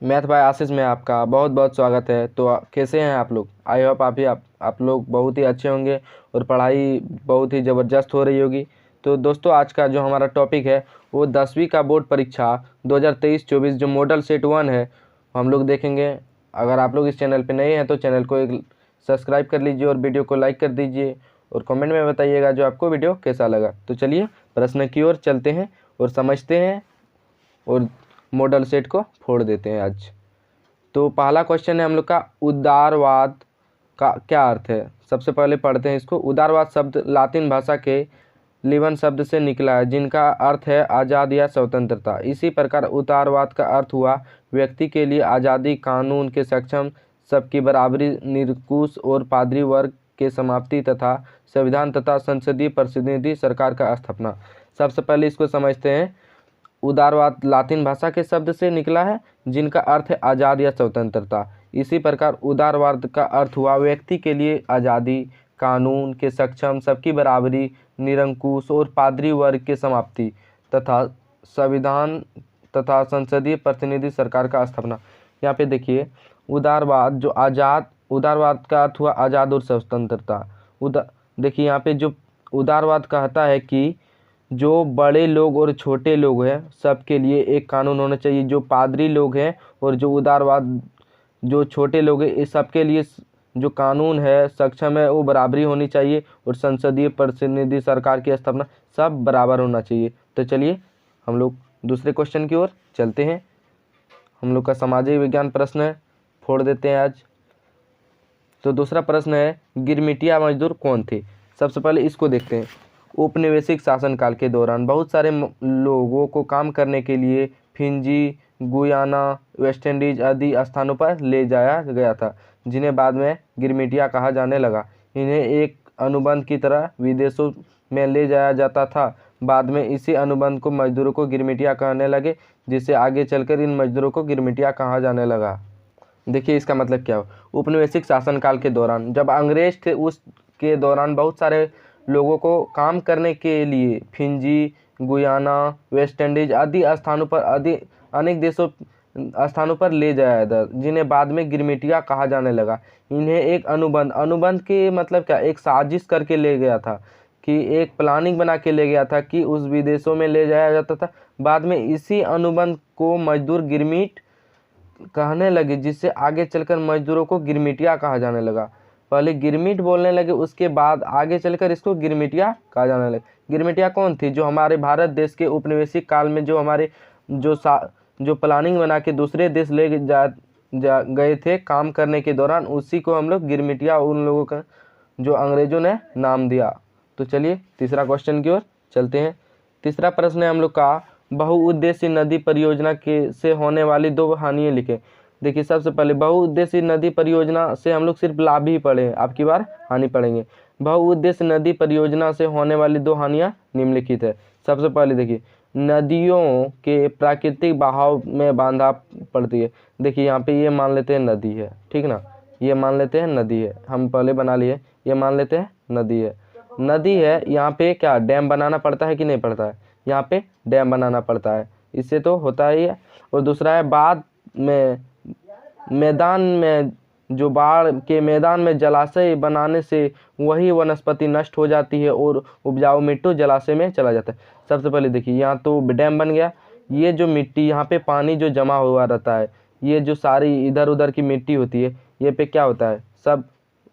Math bye आशीष में आपका बहुत बहुत स्वागत है। तो कैसे हैं आप लोग? आई होप आप लोग बहुत ही अच्छे होंगे और पढ़ाई बहुत ही ज़बरदस्त हो रही होगी। तो दोस्तों, आज का जो हमारा टॉपिक है वो 10वीं का बोर्ड परीक्षा 2023-24 जो मॉडल सेट 1 है हम लोग देखेंगे। अगर आप लोग इस चैनल पे नए हैं तो चैनल को एक सब्सक्राइब कर लीजिए और वीडियो को लाइक कर दीजिए और कमेंट में बताइएगा जो आपको वीडियो कैसा लगा। तो चलिए प्रश्न की ओर चलते हैं और समझते हैं और मॉडल सेट को फोड़ देते हैं आज। तो पहला क्वेश्चन है हम लोग का, उदारवाद का क्या अर्थ है। सबसे पहले पढ़ते हैं इसको। उदारवाद शब्द लातिन भाषा के लिबन शब्द से निकला है जिनका अर्थ है आज़ाद या स्वतंत्रता। इसी प्रकार उदारवाद का अर्थ हुआ व्यक्ति के लिए आज़ादी, कानून के सक्षम, सबकी बराबरी, निरंकुश और पादरी वर्ग के समाप्ति तथा संविधान तथा संसदीय प्रतिनिधि सरकार का स्थापना। सबसे पहले इसको समझते हैं। उदारवाद लातिन भाषा के शब्द से निकला है जिनका अर्थ है आज़ाद या स्वतंत्रता। इसी प्रकार उदारवाद का अर्थ हुआ व्यक्ति के लिए आज़ादी, कानून के सक्षम, सबकी बराबरी, निरंकुश और पादरी वर्ग के समाप्ति तथा संविधान तथा संसदीय प्रतिनिधि सरकार का स्थापना। यहाँ पे देखिए, उदारवाद जो उदारवाद का अर्थ हुआ आज़ाद और स्वतंत्रता। देखिए यहाँ पे जो उदारवाद कहता है कि जो बड़े लोग और छोटे लोग हैं सबके लिए एक कानून होना चाहिए। जो पादरी लोग हैं और जो उदारवाद जो छोटे लोग हैं इस सबके लिए जो कानून है सक्षम है वो बराबरी होनी चाहिए और संसदीय प्रतिनिधि सरकार की स्थापना सब बराबर होना चाहिए। तो चलिए हम लोग दूसरे क्वेश्चन की ओर चलते हैं। हम लोग का सामाजिक विज्ञान प्रश्न है, फोड़ देते हैं आज। तो दूसरा प्रश्न है, गिरमिटिया मजदूर कौन थे। सबसे पहले इसको देखते हैं। औपनिवेशिक शासनकाल के दौरान बहुत सारे लोगों को काम करने के लिए फिजी, गुयाना, वेस्ट इंडीज आदि स्थानों पर ले जाया गया था जिन्हें बाद में गिरमिटिया कहा जाने लगा। इन्हें एक अनुबंध की तरह विदेशों में ले जाया जाता था। बाद में इसी अनुबंध को मजदूरों को गिरमिटिया कहने लगे, जिससे आगे चलकर इन मजदूरों को गिरमिटिया कहा जाने लगा। देखिए इसका मतलब क्या हो। औपनिवेशिक शासनकाल के दौरान जब अंग्रेज थे उस के दौरान बहुत सारे लोगों को काम करने के लिए फिजी, गुयाना, वेस्ट इंडीज आदि अनेक देशों स्थानों पर ले जाया था जिन्हें बाद में गिरमिटिया कहा जाने लगा। इन्हें एक अनुबंध के मतलब क्या, एक साजिश करके ले गया था कि एक प्लानिंग बना के ले गया था कि उस विदेशों में ले जाया जाता था। बाद में इसी अनुबंध को मजदूर गिरमिट कहने लगे, जिससे आगे चलकर मजदूरों को गिरमिटिया कहा जाने लगा। पहले गिरमिट बोलने लगे, उसके बाद आगे चलकर इसको गिरमिटिया कहा जाने लगा। गिरमिटिया कौन थी? जो हमारे भारत देश के औपनिवेशिक काल में जो हमारे जो प्लानिंग बना के दूसरे देश ले गए थे काम करने के दौरान, उसी को हम लोग गिरमिटिया उन लोगों का जो अंग्रेजों ने नाम दिया। तो चलिए तीसरा क्वेश्चन की ओर चलते हैं। तीसरा प्रश्न है हम लोग का, बहुउद्देशीय नदी परियोजना के से होने वाली दो हानियां लिखें। देखिए सबसे पहले बहुउद्देशीय नदी परियोजना से हम लोग सिर्फ लाभ ही पढ़े हैं, अब की बार हानि पढ़ेंगे। बहुउद्देशीय नदी परियोजना से होने वाली दो हानियां निम्नलिखित है। सबसे पहले देखिए, नदियों के प्राकृतिक बहाव में बाधा पड़ती है। देखिए यहाँ पे ये मान लेते हैं नदी है, ठीक ना, ये मान लेते हैं नदी है, हम पहले बना लिए, ये मान लेते हैं नदी है। नदी है, यहाँ पे क्या डैम बनाना पड़ता है कि नहीं पड़ता है? यहाँ पे डैम बनाना पड़ता है, इससे तो होता ही है। और दूसरा है बाद में मैदान में जो बाढ़ के मैदान में जलाशय बनाने से वही वनस्पति नष्ट हो जाती है और उपजाऊ मिट्टी जलाशय में चला जाता है। सबसे पहले देखिए यहाँ तो डैम बन गया, ये जो मिट्टी यहाँ पे पानी जो जमा हुआ रहता है, ये जो सारी इधर उधर की मिट्टी होती है, ये पे क्या होता है, सब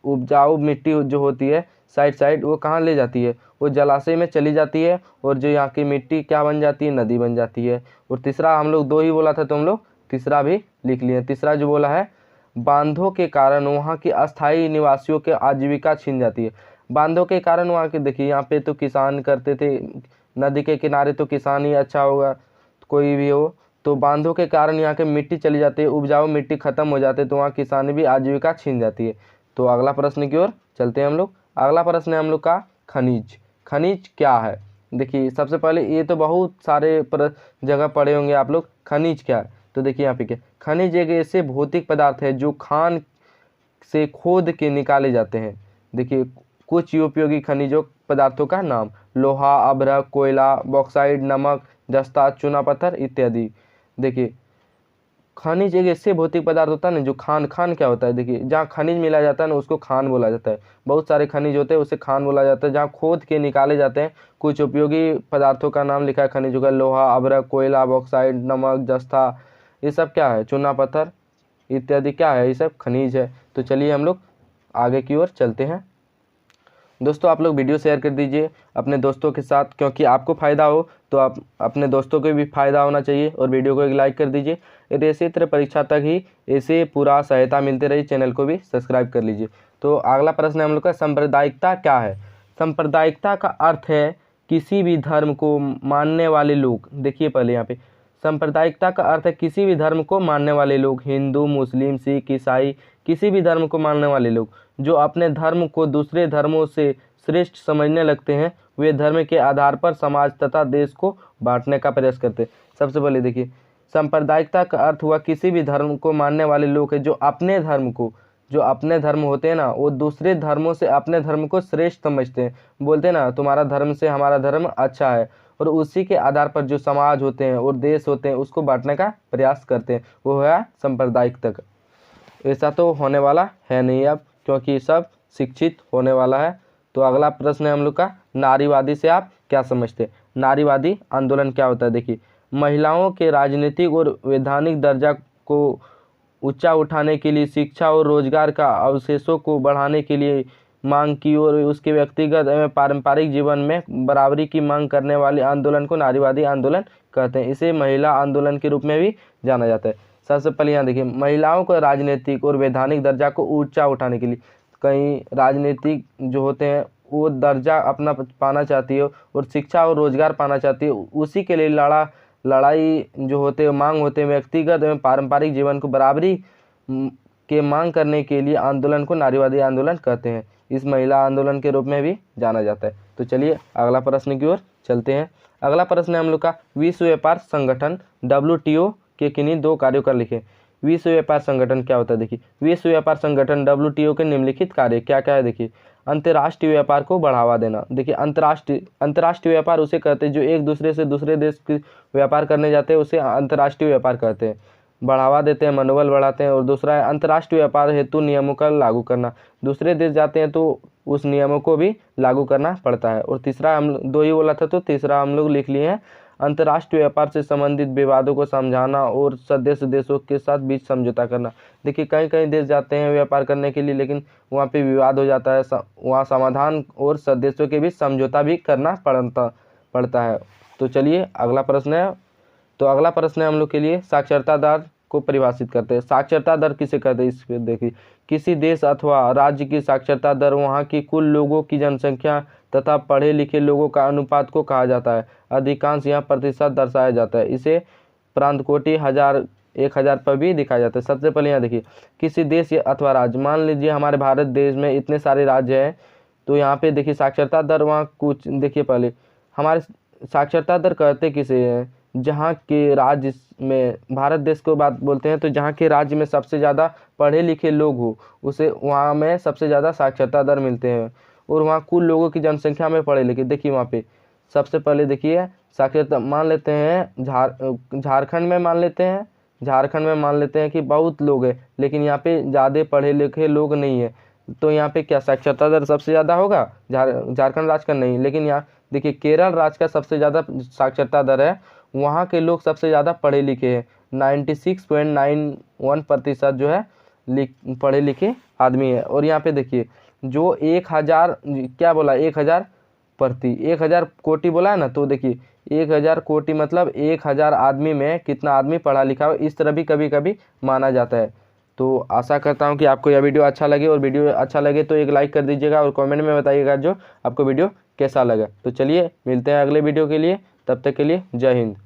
उपजाऊ मिट्टी जो होती है साइड वो कहाँ ले जाती है, वो जलाशय में चली जाती है और जो यहाँ की मिट्टी क्या बन जाती है, नदी बन जाती है। और तीसरा हम लोग दो ही बोला था तो हम लोग तीसरा भी लिख लिए। तीसरा जो बोला है, बांधों के कारण वहाँ की अस्थायी निवासियों के आजीविका छीन जाती है। बांधों के कारण वहाँ के देखिए यहाँ पे तो किसान करते थे, नदी के किनारे तो किसान ही अच्छा होगा कोई भी हो, तो बांधों के कारण यहाँ के मिट्टी चली जाती है, उपजाऊ मिट्टी खत्म हो जाती है, तो वहाँ किसान भी आजीविका छीन जाती है। तो अगला प्रश्न की ओर चलते हैं हम लोग। अगला प्रश्न है हम लोग का, खनिज। खनिज क्या है? देखिए सबसे पहले ये तो बहुत सारे जगह पढ़े होंगे आप लोग, खनिज क्या है। तो देखिए यहाँ पे क्या, खनिज एक ऐसे भौतिक पदार्थ है जो खान से खोद के निकाले जाते हैं। देखिए कुछ उपयोगी खनिजों पदार्थों का नाम, लोहा, अभ्रक, कोयला, बॉक्साइट, नमक, जस्ता, चूना पत्थर इत्यादि। देखिए खनिज एक ऐसे भौतिक पदार्थ होता है ना जो खान क्या होता है, देखिए जहाँ खनिज मिला जाता है ना उसको खान बोला जाता है। बहुत सारे खनिज होते हैं उसे खान बोला जाता है। जहाँ खोद के निकाले जाते हैं कुछ उपयोगी पदार्थों का नाम लिखा है खनिजों का, लोहा, अभ्रक, कोयला, बॉक्साइट, नमक, जस्ता, ये सब क्या है, चूना पत्थर इत्यादि क्या है, ये सब खनिज है। तो चलिए हम लोग आगे की ओर चलते हैं। दोस्तों आप लोग वीडियो शेयर कर दीजिए अपने दोस्तों के साथ, क्योंकि आपको फ़ायदा हो तो आप अपने दोस्तों को भी फ़ायदा होना चाहिए। और वीडियो को एक लाइक कर दीजिए। यदि इसी तरह परीक्षा तक ही ऐसे पूरा सहायता मिलती रही, चैनल को भी सब्सक्राइब कर लीजिए। तो अगला प्रश्न है हम लोग का, सांप्रदायिकता क्या है। सांप्रदायिकता का अर्थ है किसी भी धर्म को मानने वाले लोग। देखिए पहले यहाँ पे सांप्रदायिकता का अर्थ है किसी भी धर्म को मानने वाले लोग, हिंदू, मुस्लिम, सिख, ईसाई, किसी भी धर्म को मानने वाले लोग जो अपने धर्म को दूसरे धर्मों से श्रेष्ठ समझने लगते हैं, वे धर्म के आधार पर समाज तथा देश को बांटने का प्रयास करते हैं। सबसे पहले देखिए सांप्रदायिकता का अर्थ हुआ किसी भी धर्म को मानने वाले लोग हैं जो अपने धर्म को, जो अपने धर्म होते हैं ना, वो दूसरे धर्मों से अपने धर्म को श्रेष्ठ समझते हैं। बोलते हैं ना तुम्हारा धर्म से हमारा धर्म अच्छा है, और उसी के आधार पर जो समाज होते हैं और देश होते हैं उसको बांटने का प्रयास करते हैं, वो है सांप्रदायिकता। ऐसा तो होने वाला है नहीं अब, क्योंकि सब शिक्षित होने वाला है। तो अगला प्रश्न है हम लोग का, नारीवादी से आप क्या समझते हैं। नारीवादी आंदोलन क्या होता है। देखिए महिलाओं के राजनीतिक और वैधानिक दर्जा को ऊंचा उठाने के लिए, शिक्षा और रोजगार का अवशेषों को बढ़ाने के लिए मांग की और उसके व्यक्तिगत एवं पारंपरिक जीवन में बराबरी की मांग करने वाले आंदोलन को नारीवादी आंदोलन कहते हैं। इसे महिला आंदोलन के रूप में भी जाना जाता है। सबसे पहले यहाँ देखिए महिलाओं को राजनीतिक और वैधानिक दर्जा को ऊंचा उठाने के लिए, कई राजनीतिक जो होते हैं वो दर्जा अपना पाना चाहती है और शिक्षा और रोजगार पाना चाहती है, उसी के लिए लड़ाई जो होते हैं मांग होते हैं व्यक्तिगत एवं पारंपरिक जीवन को बराबरी के मांग करने के लिए आंदोलन को नारीवादी आंदोलन कहते हैं। इस महिला आंदोलन के रूप में भी जाना जाता है। तो चलिए अगला प्रश्न की ओर चलते हैं। अगला प्रश्न है हम लोग का, विश्व व्यापार संगठन WTO के किन्हीं दो कार्यों का लिखें। विश्व व्यापार संगठन क्या होता है। देखिए विश्व व्यापार संगठन WTO के निम्नलिखित कार्य क्या क्या है। देखिए अंतर्राष्ट्रीय व्यापार को बढ़ावा देना। देखिए अंतर्राष्ट्रीय व्यापार उसे कहते हैं जो एक दूसरे से दूसरे देश के व्यापार करने जाते हैं, उसे अंतर्राष्ट्रीय व्यापार कहते हैं। बढ़ावा देते हैं, मनोबल बढ़ाते हैं। और दूसरा है अंतर्राष्ट्रीय व्यापार हेतु नियमों का लागू करना। दूसरे देश जाते हैं तो उस नियमों को भी लागू करना पड़ता है। और तीसरा हम दो ही बोला था तो तीसरा हम लोग लिख लिए हैं, अंतर्राष्ट्रीय व्यापार से संबंधित विवादों को समझाना और सदस्य देशों के साथ बीच समझौता करना। देखिए कई देश जाते हैं व्यापार करने के लिए, लेकिन वहाँ पे विवाद हो जाता है, वहाँ समाधान और सदस्यों के बीच समझौता भी करना पड़ता है। तो चलिए अगला प्रश्न है। तो अगला प्रश्न है हम लोग के लिए, साक्षरता दर को परिभाषित करते हैं। साक्षरता दर किसे कहते हैं। इस पर देखिए किसी देश अथवा राज्य की साक्षरता दर वहाँ की कुल लोगों की जनसंख्या तथा पढ़े लिखे लोगों का अनुपात को कहा जाता है। अधिकांश यहाँ प्रतिशत दर्शाया जाता है। इसे प्रांत कोटि 1000 पर भी दिखाया जाता है। सबसे पहले यहाँ देखिए किसी देश अथवा राज्य, मान लीजिए हमारे भारत देश में इतने सारे राज्य हैं, तो यहाँ पे देखिए साक्षरता दर वहाँ कुछ, देखिए पहले हमारे साक्षरता दर कहते किसे हैं, जहाँ के राज्य में, भारत देश को बात बोलते हैं तो जहाँ के राज्य में सबसे ज़्यादा पढ़े लिखे लोग हो उसे वहाँ में सबसे ज़्यादा साक्षरता दर मिलते हैं। और वहाँ कुल लोगों की जनसंख्या में पढ़े लिखे, देखिए वहाँ पे सबसे पहले देखिए साक्षरता मान लेते हैं झारखंड में मान लेते हैं कि बहुत लोग हैं, लेकिन यहाँ पे ज़्यादा पढ़े लिखे लोग नहीं है, तो यहाँ पे क्या साक्षरता दर सबसे ज़्यादा होगा। झारखंड राज्य का नहीं, लेकिन यहाँ देखिए केरल राज्य का सबसे ज़्यादा साक्षरता दर है। वहाँ के लोग सबसे ज़्यादा पढ़े लिखे हैं, 96.91% जो है पढ़े लिखे आदमी है। और यहाँ पे देखिए जो 1000 क्या बोला, 1000 कोटि बोला है ना, तो देखिए 1000 कोटि मतलब 1000 आदमी में कितना आदमी पढ़ा लिखा हो, इस तरह भी कभी कभी माना जाता है। तो आशा करता हूँ कि आपको यह वीडियो अच्छा लगे, और वीडियो अच्छा लगे तो एक लाइक कर दीजिएगा और कमेंट में बताइएगा जो आपको वीडियो कैसा लगा। तो चलिए मिलते हैं अगले वीडियो के लिए, तब तक के लिए जय हिंद।